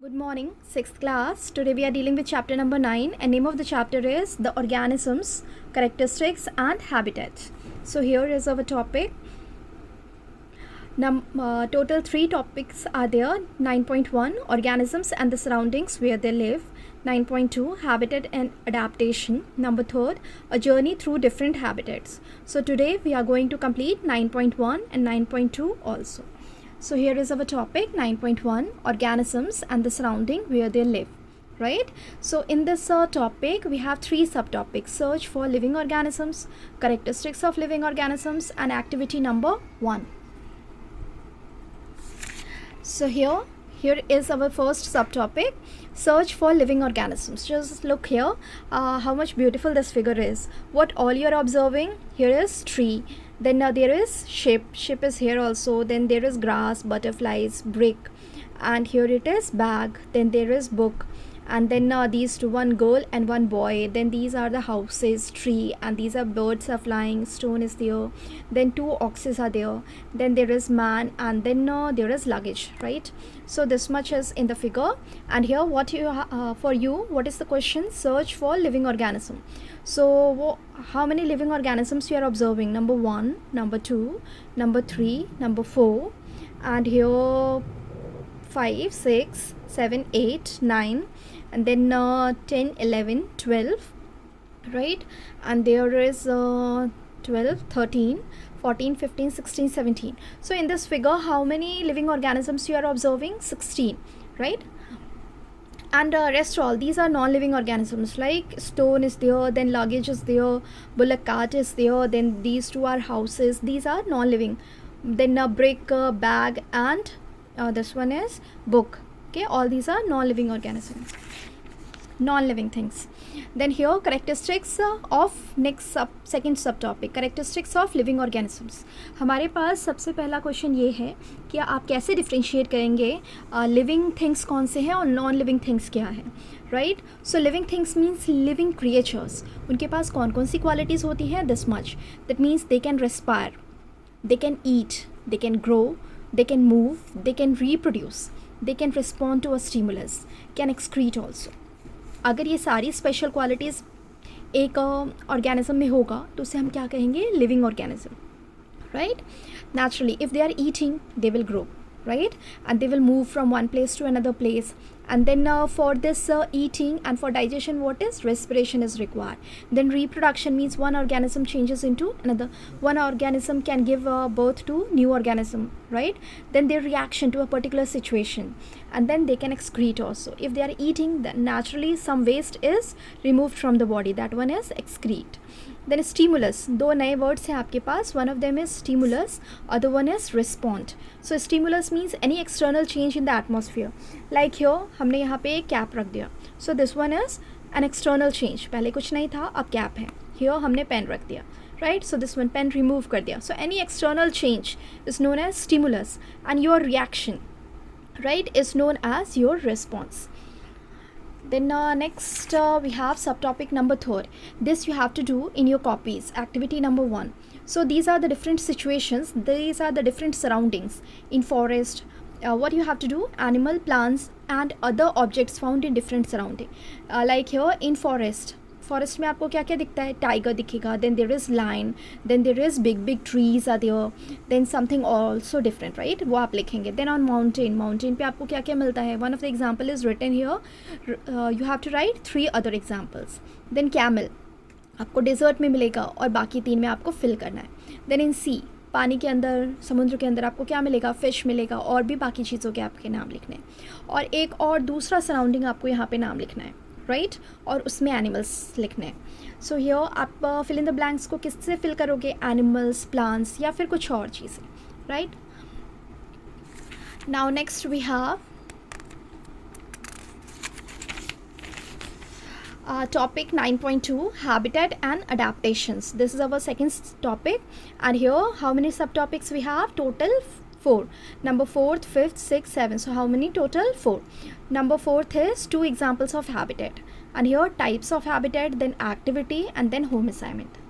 Good morning, 6th class. Today we are dealing with chapter number 9 and name of the chapter is The Organisms, Characteristics and Habitat. So here is our topic. Total 3 topics are there. 9.1 Organisms and the surroundings where they live. 9.2 Habitat and Adaptation. Number 3 A journey through different habitats. So today we are going to complete 9.1 and 9.2 also. So here is our topic 9.1 Organisms and the surrounding where they live, right? So in this topic we have 3 subtopics: search for living organisms, characteristics of living organisms, and activity number 1. So here is our first subtopic, search for living organisms. Just look here how much beautiful this figure is. What all you are observing here is tree. Then there is ship is here also. Then there is grass, butterflies, brick, and here it is bag. Then there is book, and then these two, one girl and one boy. Then these are the houses, tree, and these are birds are flying, stone is there. Then 2 oxes are there. Then there is man, and then there is luggage, right? So this much is in the figure. And here what you for you, what is the question? Search for living organism. So how many living organisms you are observing? Number 1, number 2, number 3, number 4, and here 5, 6, 7, 8, 9, and then 10, 11, 12, right? And there is 12, 13, 14, 15, 16, 17. So in this figure, how many living organisms you are observing? 16, right? And rest all these are non-living organisms, like stone is there, then luggage is there, bullock cart is there, then these 2 are houses. These are non-living. Then a brick, bag, and this one is book. Okay, all these are non-living organisms, non-living things. Then here characteristics of second subtopic, characteristics of living organisms. हमारे पास सबसे पहला question ये है कि आप कैसे differentiate करेंगे living things कौन से हैं और नॉन लिविंग थिंग्स क्या है, right? So living things means living creatures. उनके पास कौन कौन सी क्वालिटीज़ होती हैं? This much. That means they can respire, they can eat, they can grow, they can move, they can reproduce, they can respond to a stimulus, can excrete also. अगर ये सारी स्पेशल क्वालिटीज़ एक organism में होगा तो उसे हम क्या कहेंगे? Living organism, right? Naturally, if they are eating, they will grow, right? And they will move from one place to another place. And then for this eating and for digestion, what is? Respiration is required. Then reproduction means one organism changes into another. One organism can give birth to new organism, right? Then their reaction to a particular situation. And then they can excrete also. If they are eating, then naturally some waste is removed from the body. That one is excrete. Then stimulus, 2 नए words हैं आपके पास. One of them is stimulus, other one is respond. So stimulus means any external change in the atmosphere. Like here हमने यहाँ पे एक cap रख दिया. So this one is an external change. पहले कुछ नहीं था, अब कैप है. Here हमने पेन रख दिया, right? So this one pen remove कर दिया. So any external change is known as stimulus, and your reaction, right, is known as your response. Then next we have subtopic number 3. This you have to do in your copies. Activity number 1. So these are the different situations. These are the different surroundings in forest. What you have to do? Animal, plants, and other objects found in different surrounding. Like here in forest. Forest में आपको क्या क्या दिखता है? Tiger दिखेगा. Then there is lion. Then there is big big trees are there. Then something also different, right? वो आप लिखेंगे. देन ऑन माउंटेन, माउंटेन पे आपको क्या क्या मिलता है? One of the example is written here. You have to write 3 other examples. Then camel आपको डेजर्ट में मिलेगा और बाकी 3 में आपको फिल करना है. देन इन सी, पानी के अंदर, समुद्र के अंदर आपको क्या मिलेगा? फिश मिलेगा, और भी बाकी चीज़ों के आपके नाम लिखने हैं. और एक और दूसरा सराउंडिंग आपको यहाँ पे नाम लिखना है, राइट? और उसमें एनिमल्स लिखने हैं. सो हियर आप फिल इन द ब्लैंक्स को किससे फिल करोगे? एनिमल्स, प्लांट्स, या फिर कुछ और चीज़ें, right? Now next we have topic 9.2 habitat and adaptations. This is our second topic, and here how many subtopics we have? Total 4. Number 4th, 5th, 6th, 7th. So how many total? 4. Number 4th is 2 examples of habitat, and here types of habitat, then activity, and then home assignment.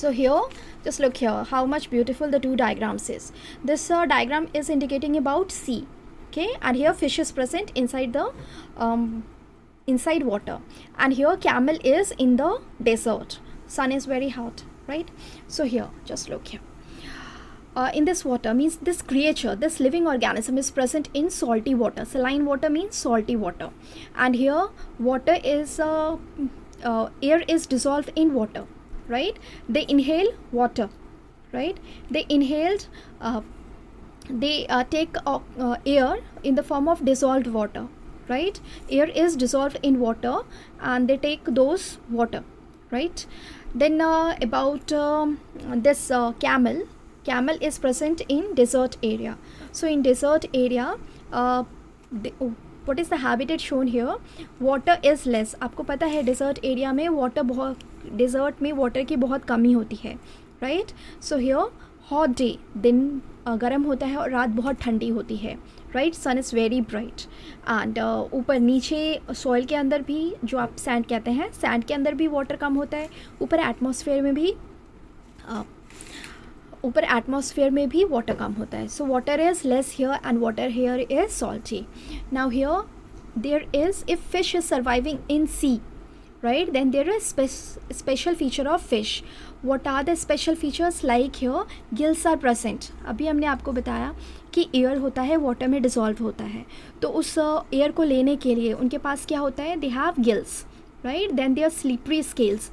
So here just look here how much beautiful the 2 diagrams is. This diagram is indicating about sea, okay, and here fish is present inside the inside water, and here camel is in the desert, sun is very hot, right? So here just look here, in this water means this creature, this living organism is present in salty water. Saline water means salty water, and here water is air is dissolved in water, right? They inhale water, right? They inhaled they take air in the form of dissolved water, right? Air is dissolved in water and they take those water, right? Then about this camel is present in desert area. So in desert area what is the habitat shown here? Water is less. आपको पता है desert area में water बहुत, desert में water की बहुत कमी होती है, right? So here hot day, दिन गर्म होता है और रात बहुत ठंडी होती है, right? Sun is very bright, and ऊपर नीचे सॉइल के अंदर भी, जो आप सैंड कहते हैं, सैंड के अंदर भी वाटर कम होता है, ऊपर एटमॉस्फेयर में भी वाटर कम होता है. So water is less here and water here is salty. Now here there is, if fish is surviving in sea, right, then there is special feature of fish. What are the special features? Like here gills are present. अभी हमने आपको बताया कि air होता है water में dissolve होता है, तो उस एयर को लेने के लिए उनके पास क्या होता है? They have gills, right? Then there are slippery scales.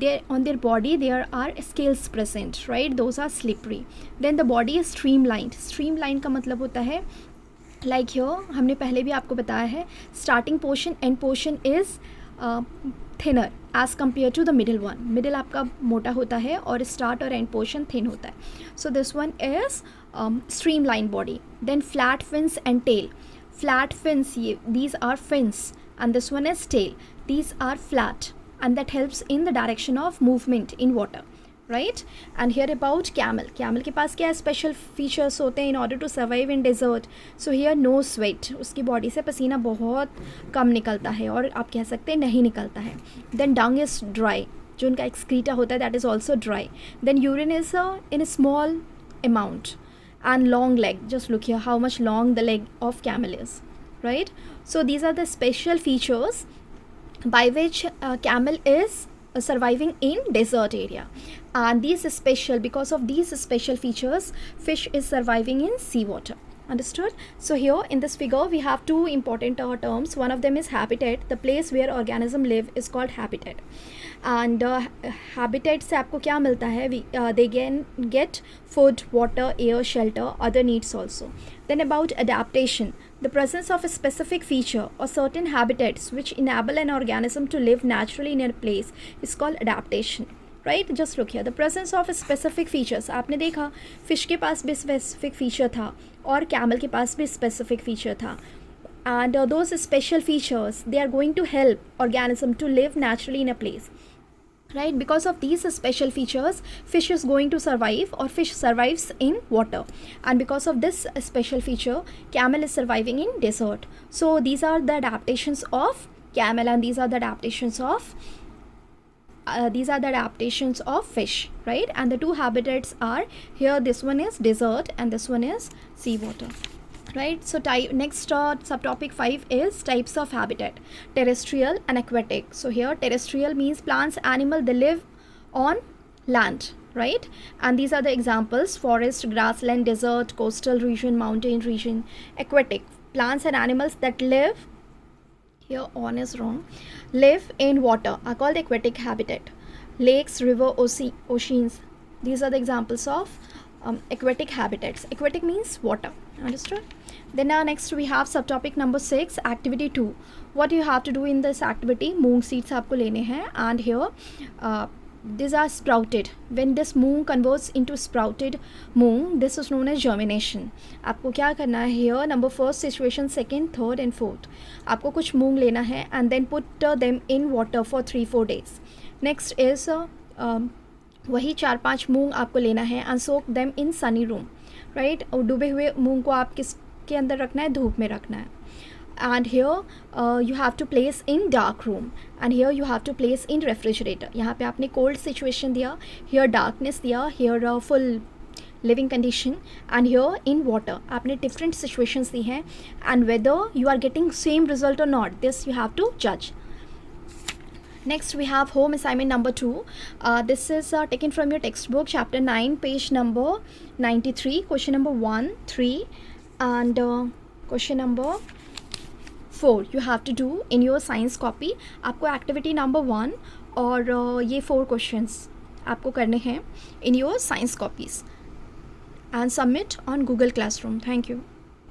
There on their body there are scales present, right? Those are slippery. Then the body is streamlined. Streamlined का मतलब होता है like here, हमने पहले भी आपको बताया है, starting portion end portion is thinner as compare to the middle one. Middle आपका मोटा होता है और स्टार्ट और एंड पोर्शन थिन होता है. So this one is streamline body. Then flat fins and tail. Flat fins, ये these are fins, and this one is tail. These are flat and that helps in the direction of movement in water, right? And here about camel. Camel के पास क्या special features होते हैं in order to survive in desert? So here no sweat. उसकी body से पसीना बहुत कम निकलता है, और आप कह सकते हैं नहीं निकलता है. Then dung is dry. जो उनका एक्सक्रीटा होता है that is also dry. Then urine is in a small amount. And long leg. Just look here how much long the leg of camel is, right? So these are the special features by which camel is surviving in desert area, and these special, because of these special features, fish is surviving in sea water. Understood? So here in this figure we have two important terms. One of them is habitat. The place where organism live is called habitat, and habitat से आपको क्या मिलता है? They get food, water, air, shelter, other needs also. Then about adaptation. The presence of a specific feature or certain habitats which enable an organism to live naturally in a place is called adaptation, right? Just look here, the presence of a specific features. आपने देखा fish के पास भी specific feature था और camel के पास भी specific feature था, and those special features, they are going to help organism to live naturally in a place, right? Because of these special features, fish is going to survive, or fish survives in water, and because of this special feature, camel is surviving in desert. So these are the adaptations of camel, and these are the adaptations of fish, right? And the two habitats are here, this one is desert and this one is sea water, right? So next subtopic 5 is types of habitat: terrestrial and aquatic. So here terrestrial means plants, animal, they live on land, right? And these are the examples: forest, grassland, desert, coastal region, mountain region. Aquatic, plants and animals that live, here on is wrong, live in water are called aquatic habitat. Lakes, river, oceans, these are the examples of aquatic habitats. Aquatic means water. Understood? Then next we have subtopic number 6, activity 2. What you have to do in this activity? Moong seeds आपको लेने हैं, and here these are sprouted. When this moong converts into sprouted moong, this is known as germination. आपको क्या करना है? Here number first situation, second, third and fourth. आपको कुछ मूंग लेना है and then put them in water for 3-4 days. Next is वही 4-5 मूंग आपको लेना है and soak them in sunny room, right? और डूबे हुए मूंग को आप किसके अंदर रखना है? धूप में रखना है. And here you have to place in dark room, and here you have to place in refrigerator. यहाँ पे आपने cold situation दिया, here darkness दिया, here full living condition, and here in water आपने डिफरेंट सिचुएशंस दी हैं, and whether you are getting same result और not, this you have to जज. Next, we have home assignment number 2. This is taken from your textbook, chapter 9, page number 93. Question number 1, 3, and question number 4. You have to do in your science copy. आपको activity number 1 और ये 4 questions आपको करने हैं in your science copies and submit on Google Classroom. Thank you.